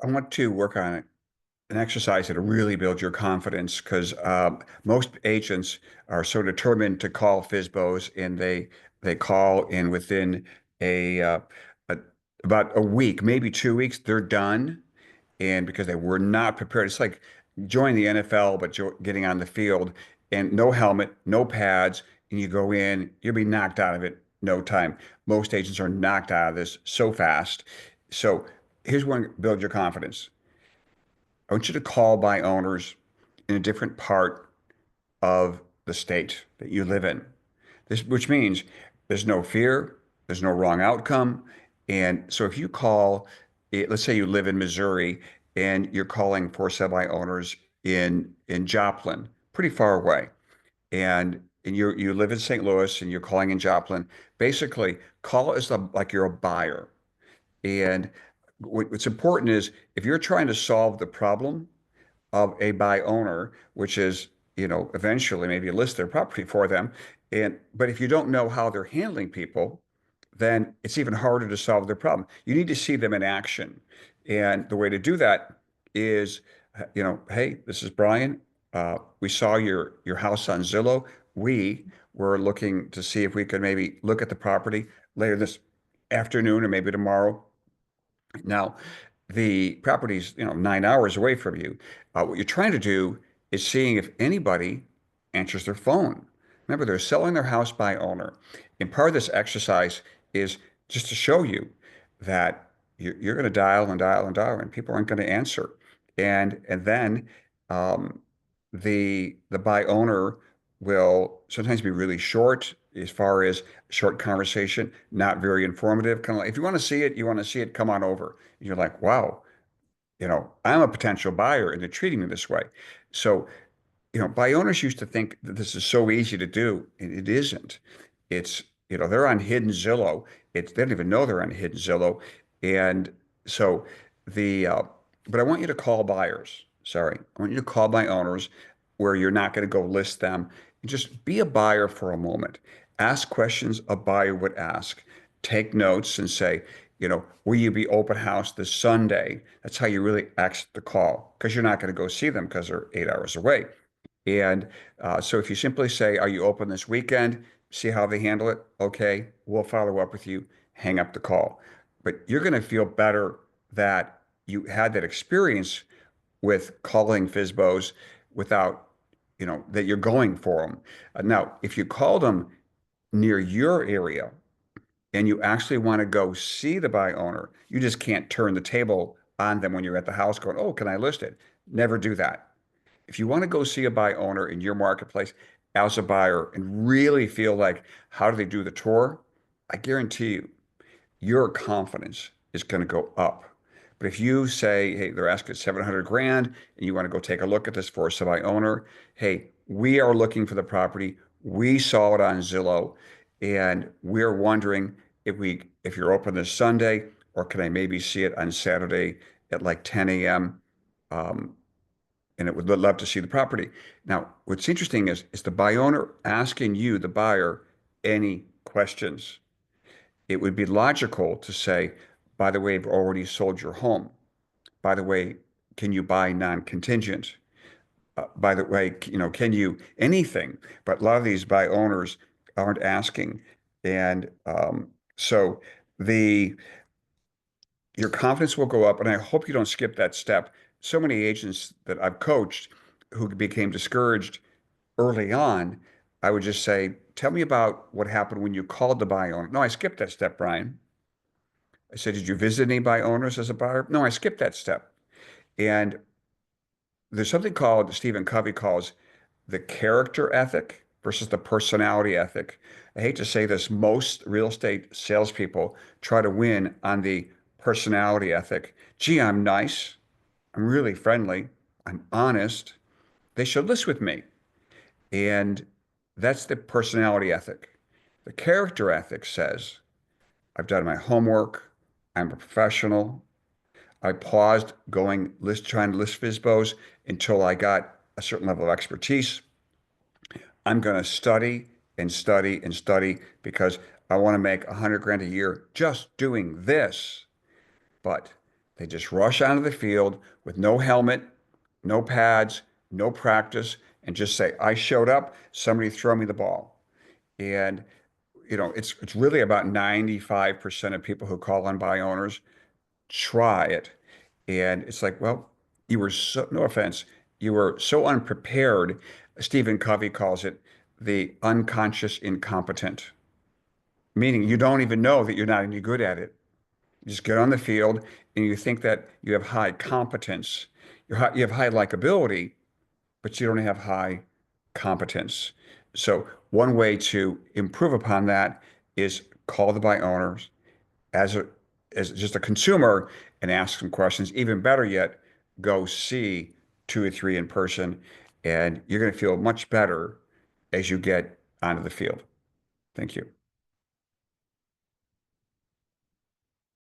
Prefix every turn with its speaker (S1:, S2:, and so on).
S1: I want to work on an exercise that'll really build your confidence because most agents are so determined to call FSBOs, and they call, and within a, a about a week, maybe 2 weeks, they're done. And because they were not prepared, it's like joining the NFL, but getting on the field and no helmet, no pads, and you go in, you'll be knocked out of it no time. Most agents are knocked out of this so fast. So here's one: build your confidence. I want you to call by owners in a different part of the state that you live in. Which means there's no fear, there's no wrong outcome. And so if you call, let's say you live in Missouri and you're calling for semi owners in Joplin, pretty far away, and you live in St. Louis and you're calling in Joplin, basically call as like you're a buyer. And what's important is if you're trying to solve the problem of a buy owner, which is, eventually maybe list their property for them. But if you don't know how they're handling people, then it's even harder to solve their problem. You need to see them in action. And the way to do that is, hey, this is Brian. We saw your house on Zillow. We were looking to see if we could maybe look at the property later this afternoon or maybe tomorrow. Now, the property's, 9 hours away from you. What you're trying to do is seeing if anybody answers their phone. Remember, they're selling their house by owner. And part of this exercise is just to show you that you're going to dial and dial and dial, and people aren't going to answer. And then um, the buy owner will sometimes be really short as far as short conversation, not very informative. Kind of like, if you want to see it, you want to see it, come on over. And you're like, wow, I'm a potential buyer and they're treating me this way. So, buy owners used to think that this is so easy to do, and it isn't. It's, they're on hidden Zillow. They don't even know they're on hidden Zillow. And so the, but I want you to call buyers. Sorry. I want you to call by owners where you're not going to go list them. Just be a buyer for a moment. Ask questions a buyer would ask. Take notes and say, will you be open house this Sunday? That's how you really ask the call, because you're not going to go see them because they're 8 hours away. And so if you simply say, are you open this weekend? See how they handle it. Okay, we'll follow up with you. Hang up the call. But you're going to feel better that you had that experience with calling FSBOs without, that you're going for them. Now, if you call them near your area and you actually want to go see the buy owner, you just can't turn the table on them when you're at the house going, oh, can I list it? Never do that. If you want to go see a buy owner in your marketplace as a buyer and really feel like, how do they do the tour? I guarantee you, your confidence is going to go up. But if you say, hey, they're asking 700 grand and you want to go take a look at this for a semi owner, hey, we are looking for the property. We saw it on Zillow and we're wondering if you're open this Sunday, or can I maybe see it on Saturday at like 10 a.m. Um, and it would love to see the property. Now, what's interesting is the buy owner asking you, the buyer, any questions. It would be logical to say, by the way, I've already sold your home. By the way, can you buy non-contingent? By the way, can you anything? But a lot of these buy owners aren't asking. And so the your confidence will go up. And I hope you don't skip that step. So many agents that I've coached who became discouraged early on, I would just say, tell me about what happened when you called the buy owner. No, I skipped that step, Brian. I said, did you visit any buy owners as a buyer? No, I skipped that step. And there's something called, Stephen Covey calls the character ethic versus the personality ethic. I hate to say this, most real estate salespeople try to win on the personality ethic. Gee, I'm nice. I'm really friendly. I'm honest. They should list with me. And that's the personality ethic. The character ethic says, I've done my homework. I'm a professional. I paused trying to list FSBOs until I got a certain level of expertise. I'm going to study and study and study because I want to make 100 grand a year just doing this. But They just rush onto the field with no helmet, no pads, no practice, and just say, I showed up, somebody throw me the ball. And it's really about 95% of people who call on by owners try it. And it's like, well, you were so, no offense, you were so unprepared. Stephen Covey calls it the unconscious incompetent, meaning you don't even know that you're not any good at it. You just get on the field and you think that you have high competence. You have high likability, but you don't have high competence. So one way to improve upon that is call the by owners as a as just a consumer and ask some questions. Even better yet, go see two or three in person, and you're going to feel much better as you get onto the field. Thank you.